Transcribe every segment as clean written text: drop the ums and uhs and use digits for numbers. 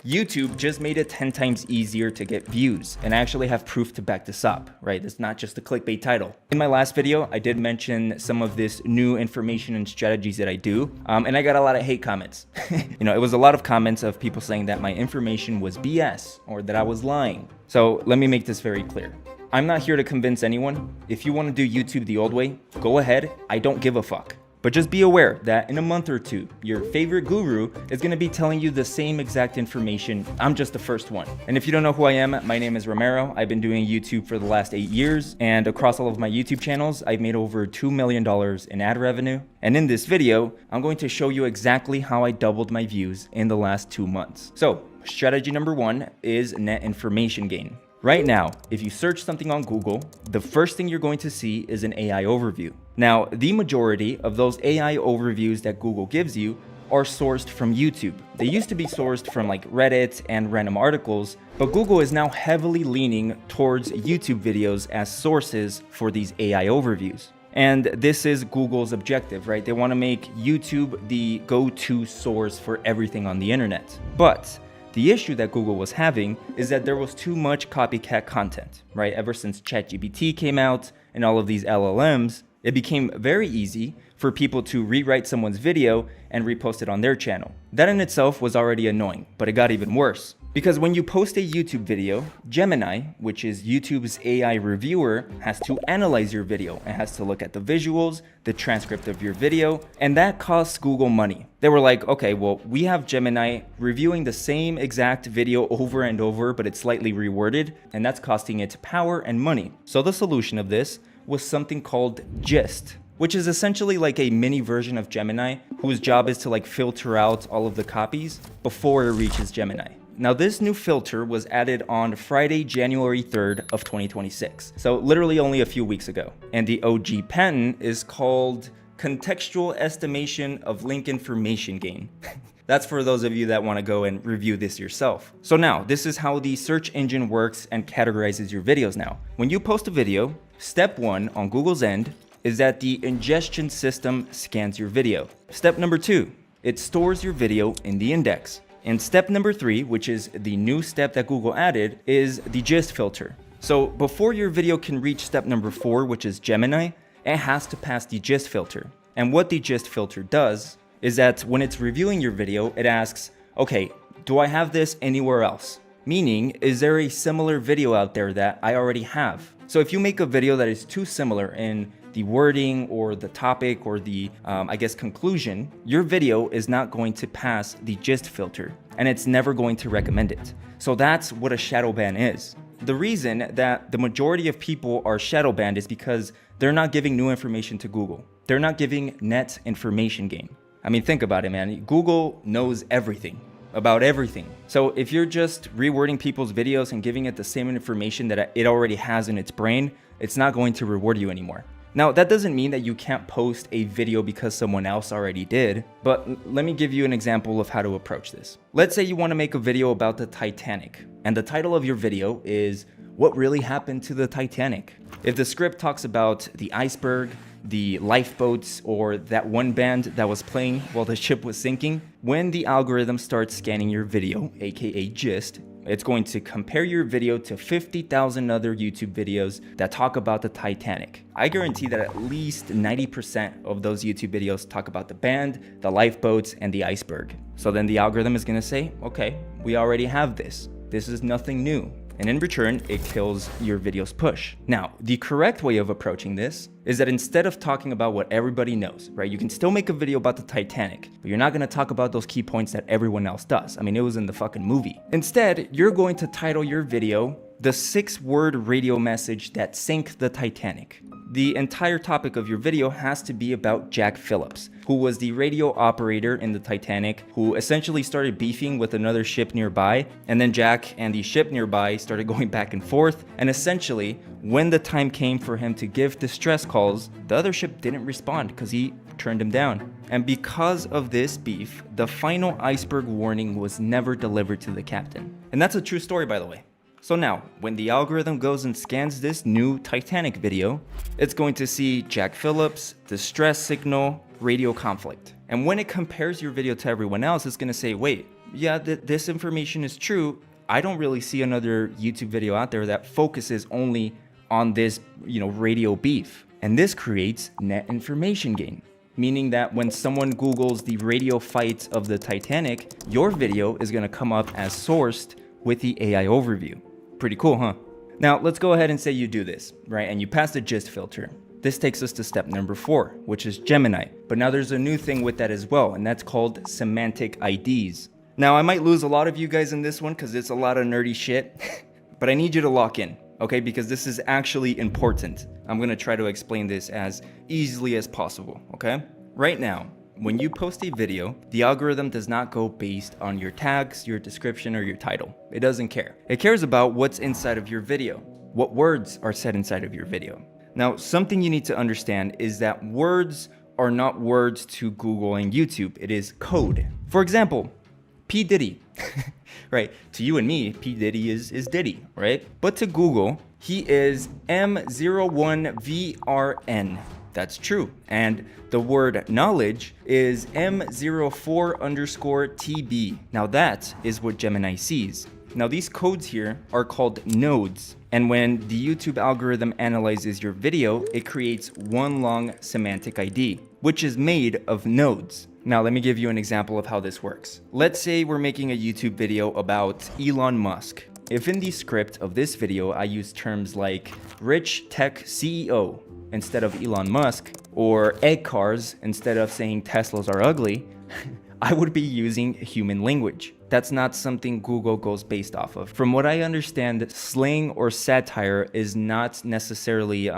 YouTube just made it 10 times easier to get views, and I actually have proof to back this up, right? It's not just a clickbait title. In my last video, I did mention some of this new information and strategies that I do, and I got a lot of hate comments. It was a lot of comments of people saying that my information was BS or that I was lying. So let me make this very clear. I'm not here to convince anyone. If you want to do YouTube the old way, go ahead. I don't give a fuck. But just be aware that in a month or two, your favorite guru is going to be telling you the same exact information. I'm just the first one. And if you don't know who I am, my name is Romero. I've been doing YouTube for the last 8 years. And across all of my YouTube channels, I've made over $2 million in ad revenue. And in this video, I'm going to show you exactly how I doubled my views in the last 2 months. So strategy number 1 is net information gain. Right now, if you search something on Google, the first thing you're going to see is an AI overview. Now, the majority of those AI overviews that Google gives you are sourced from YouTube. They used to be sourced from like Reddit and random articles, but Google is now heavily leaning towards YouTube videos as sources for these AI overviews. And this is Google's objective, right? They want to make YouTube the go-to source for everything on the internet. But the issue that Google was having is that there was too much copycat content, right? Ever since ChatGPT came out and all of these LLMs, it became very easy for people to rewrite someone's video and repost it on their channel. That in itself was already annoying, but it got even worse. Because when you post a YouTube video, Gemini, which is YouTube's AI reviewer, has to analyze your video. It has to look at the visuals, the transcript of your video, and that costs Google money. They were like, okay, well, we have Gemini reviewing the same exact video over and over, but it's slightly reworded, and that's costing it power and money. So the solution of this was something called Gist, which is essentially like a mini version of Gemini, whose job is to like filter out all of the copies before it reaches Gemini. Now, this new filter was added on Friday, January 3rd of 2026. So literally only a few weeks ago. And the OG patent is called contextual estimation of link information gain. That's for those of you that want to go and review this yourself. So now, this is how the search engine works and categorizes your videos now. When you post a video, step 1 on Google's end is that the ingestion system scans your video. Step number 2, it stores your video in the index. And step number 3, which is the new step that Google added, is the gist filter. So before your video can reach step number 4, which is Gemini, it has to pass the gist filter. And what the gist filter does is that when it's reviewing your video, it asks, okay, do I have this anywhere else? Meaning, is there a similar video out there that I already have? So if you make a video that is too similar in the wording or the topic or the, conclusion, your video is not going to pass the gist filter and it's never going to recommend it. So that's what a shadow ban is. The reason that the majority of people are shadow banned is because they're not giving new information to Google. They're not giving net information gain. I mean, think about it, man. Google knows everything about everything. So if you're just rewording people's videos and giving it the same information that it already has in its brain, it's not going to reward you anymore. Now, that doesn't mean that you can't post a video because someone else already did, but let me give you an example of how to approach this. Let's say you want to make a video about the Titanic, and the title of your video is What Really Happened to the Titanic? If the script talks about the iceberg, the lifeboats, or that one band that was playing while the ship was sinking, when the algorithm starts scanning your video, aka gist, it's going to compare your video to 50,000 other YouTube videos that talk about the Titanic. I guarantee that at least 90% of those YouTube videos talk about the band, the lifeboats, and the iceberg. So then the algorithm is going to say, okay, we already have this. This is nothing new. And in return, it kills your video's push. Now, the correct way of approaching this is that instead of talking about what everybody knows, right? You can still make a video about the Titanic, but you're not going to talk about those key points that everyone else does. I mean, it was in the fucking movie. Instead, you're going to title your video, The 6-Word Radio Message That Sank the Titanic. The entire topic of your video has to be about Jack Phillips, who was the radio operator in the Titanic, who essentially started beefing with another ship nearby, and then Jack and the ship nearby started going back and forth, and essentially, when the time came for him to give distress calls, the other ship didn't respond because he turned him down. And because of this beef, the final iceberg warning was never delivered to the captain. And that's a true story, by the way. So now, when the algorithm goes and scans this new Titanic video, it's going to see Jack Phillips, distress signal, radio conflict. And when it compares your video to everyone else, it's going to say, wait, yeah, this information is true. I don't really see another YouTube video out there that focuses only on this, radio beef. And this creates net information gain, meaning that when someone Googles the radio fight of the Titanic, your video is gonna come up as sourced with the AI overview. Pretty cool, huh? Now, let's go ahead and say you do this, right? And you pass the gist filter. This takes us to step number 4, which is Gemini. But now there's a new thing with that as well, and that's called semantic IDs. Now, I might lose a lot of you guys in this one because it's a lot of nerdy shit, but I need you to lock in, okay? Because this is actually important. I'm gonna try to explain this as easily as possible, okay? Right now, when you post a video, the algorithm does not go based on your tags, your description, or your title. It doesn't care. It cares about what's inside of your video, what words are said inside of your video. Now, something you need to understand is that words are not words to Google and YouTube. It is code. For example, P. Diddy, right? To you and me, P. Diddy is Diddy, right? But to Google, he is M01VRN. That's true. And the word knowledge is M04_TB. Now that is what Gemini sees. Now these codes here are called nodes. And when the YouTube algorithm analyzes your video, it creates one long semantic ID, which is made of nodes. Now let me give you an example of how this works. Let's say we're making a YouTube video about Elon Musk. If in the script of this video I use terms like rich tech CEO instead of Elon Musk, or egg cars instead of saying Teslas are ugly, I would be using human language. That's not something Google goes based off of. From what I understand, slang or satire is not necessarily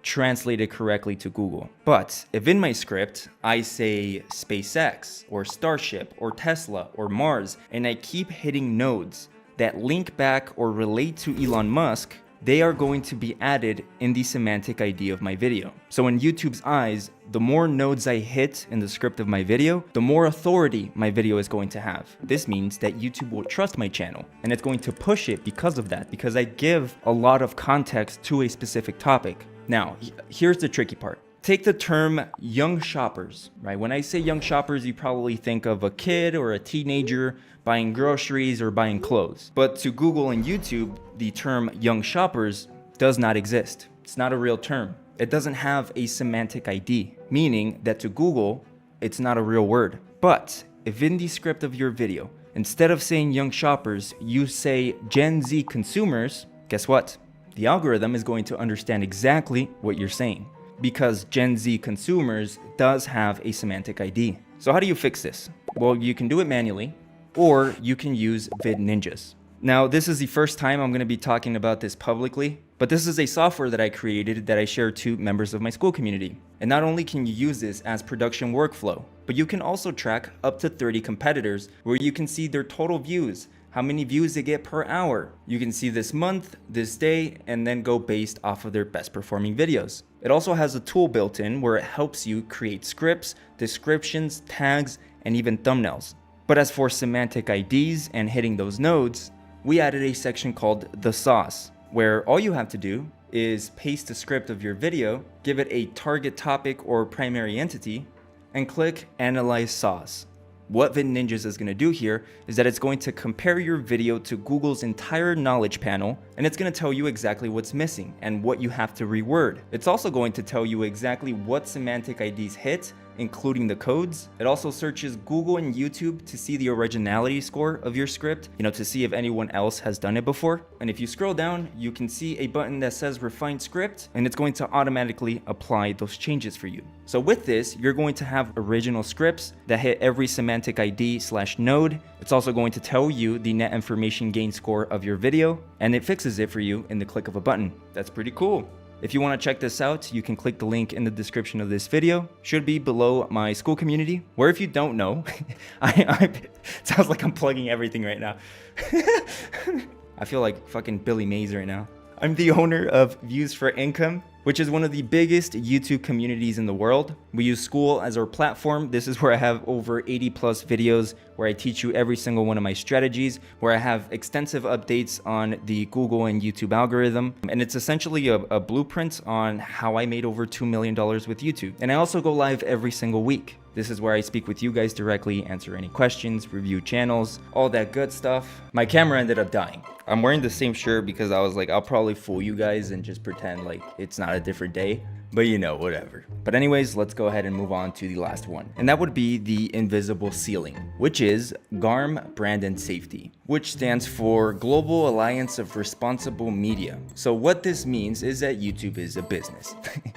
translated correctly to Google. But if in my script I say SpaceX or Starship or Tesla or Mars, and I keep hitting nodes that link back or relate to Elon Musk, they are going to be added in the semantic ID of my video. So in YouTube's eyes, the more nodes I hit in the script of my video, the more authority my video is going to have. This means that YouTube will trust my channel, and it's going to push it because of that, because I give a lot of context to a specific topic. Now, here's the tricky part. Take the term young shoppers, right? When I say young shoppers, you probably think of a kid or a teenager buying groceries or buying clothes. But to Google and YouTube, the term young shoppers does not exist. It's not a real term. It doesn't have a semantic ID, meaning that to Google, it's not a real word. But if in the script of your video, instead of saying young shoppers, you say Gen Z consumers, guess what? The algorithm is going to understand exactly what you're saying, because Gen Z consumers does have a semantic ID. So how do you fix this? Well, you can do it manually, or you can use vidninjas. Now, this is the first time I'm going to be talking about this publicly, but this is a software that I created that I share to members of my school community. And not only can you use this as production workflow, but you can also track up to 30 competitors where you can see their total views, how many views they get per hour. You can see this month, this day, and then go based off of their best performing videos. It also has a tool built in where it helps you create scripts, descriptions, tags, and even thumbnails. But as for semantic IDs and hitting those nodes, we added a section called the sauce, where all you have to do is paste the script of your video, give it a target topic or primary entity, and click Analyze Sauce. What vidninjas is going to do here is that it's going to compare your video to Google's entire knowledge panel, and it's going to tell you exactly what's missing and what you have to reword. It's also going to tell you exactly what semantic IDs hit, including the codes. It also searches Google and YouTube to see the originality score of your script, to see if anyone else has done it before. And if you scroll down, you can see a button that says Refine Script, and it's going to automatically apply those changes for you. So with this, you're going to have original scripts that hit every semantic ID/node. It's also going to tell you the net information gain score of your video, and it fixes it for you in the click of a button. That's pretty cool. If you want to check this out, you can click the link in the description of this video. Should be below my school community, where if you don't know, it sounds like I'm plugging everything right now. I feel like fucking Billy Mays right now. I'm the owner of Views for Income, which is one of the biggest YouTube communities in the world. We use school as our platform. This is where I have over 80 plus videos where I teach you every single one of my strategies, where I have extensive updates on the Google and YouTube algorithm. And it's essentially a blueprint on how I made over $2 million with YouTube. And I also go live every single week. This is where I speak with you guys directly, answer any questions, review channels, all that good stuff. My camera ended up dying. I'm wearing the same shirt because I was like, I'll probably fool you guys and just pretend like it's not a different day. But you know, whatever. But anyways, let's go ahead and move on to the last one. And that would be the invisible ceiling, which is GARM Brand and Safety, which stands for Global Alliance of Responsible Media. So what this means is that YouTube is a business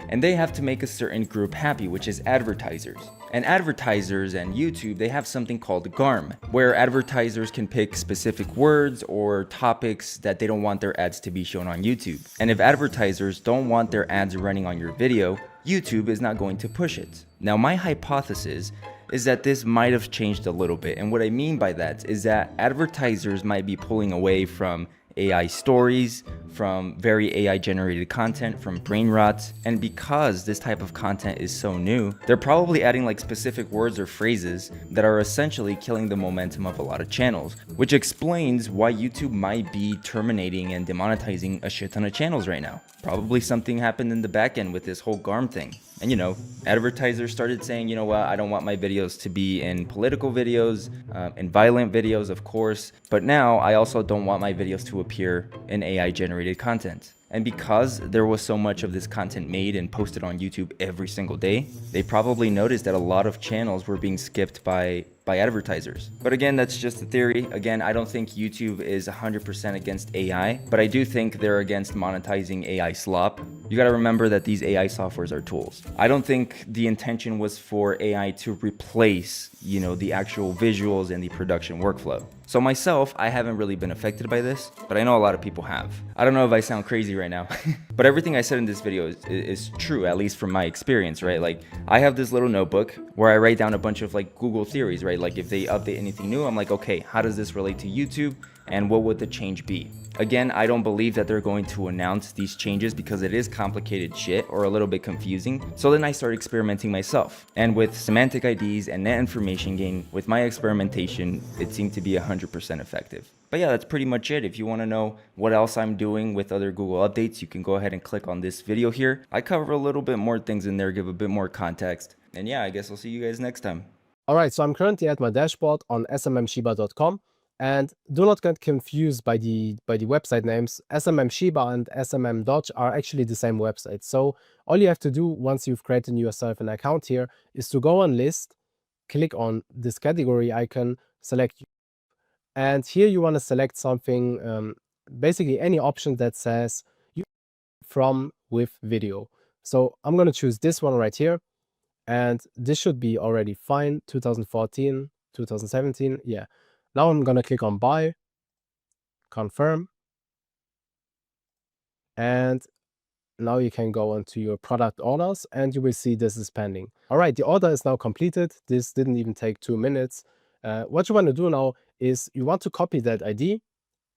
and they have to make a certain group happy, which is advertisers. And advertisers and YouTube, they have something called GARM, where advertisers can pick specific words or topics that they don't want their ads to be shown on YouTube. And if advertisers don't want their ads running on your video, YouTube is not going to push it. Now, my hypothesis is that this might have changed a little bit. And what I mean by that is that advertisers might be pulling away from AI stories, from very AI generated content, from brain rot. And because this type of content is so new, they're probably adding like specific words or phrases that are essentially killing the momentum of a lot of channels, which explains why YouTube might be terminating and demonetizing a shit ton of channels right now. Probably something happened in the back end with this whole GARM thing. And you know, advertisers started saying, you know what, I don't want my videos to be in political videos, in violent videos, of course. But now I also don't want my videos to appear in AI generated content. And because there was so much of this content made and posted on YouTube every single day, they probably noticed that a lot of channels were being skipped by advertisers. But again, that's just a theory. Again, I don't think YouTube is 100% against AI, but I do think they're against monetizing AI slop. You gotta remember that these AI softwares are tools. I don't think the intention was for AI to replace, you know, the actual visuals and the production workflow. So myself, I haven't really been affected by this, but I know a lot of people have. I don't know if I sound crazy right now, but everything I said in this video is true, at least from my experience, right? Like, I have this little notebook where I write down a bunch of like Google theories, right? Like if they update anything new, I'm like, okay, how does this relate to YouTube? And what would the change be? Again, I don't believe that they're going to announce these changes because it is complicated shit or a little bit confusing. So then I start experimenting myself. And with semantic IDs and net information gain, with my experimentation, it seemed to be 100% effective. But yeah, that's pretty much it. If you want to know what else I'm doing with other Google updates, you can go ahead and click on this video here. I cover a little bit more things in there, give a bit more context. And yeah, I guess I'll see you guys next time. All right, so I'm currently at my dashboard on smmshiba.com. And do not get confused by the website names. SMM Shiba and SMM Dodge are actually the same website. So all you have to do once you've created yourself an account here is to go on list, click on this category icon, select, and here you want to select something, basically any option that says you from with video. So I'm going to choose this one right here, and this should be already fine. 2014, 2017, yeah. Now I'm going to click on buy, confirm, and now you can go onto your product orders and you will see this is pending. All right, the order is now completed. This didn't even take 2 minutes. What you want to do now is you want to copy that ID,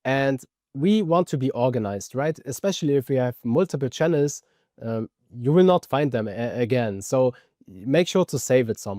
and we want to be organized, right? Especially if we have multiple channels, you will not find them again. So make sure to save it somewhere.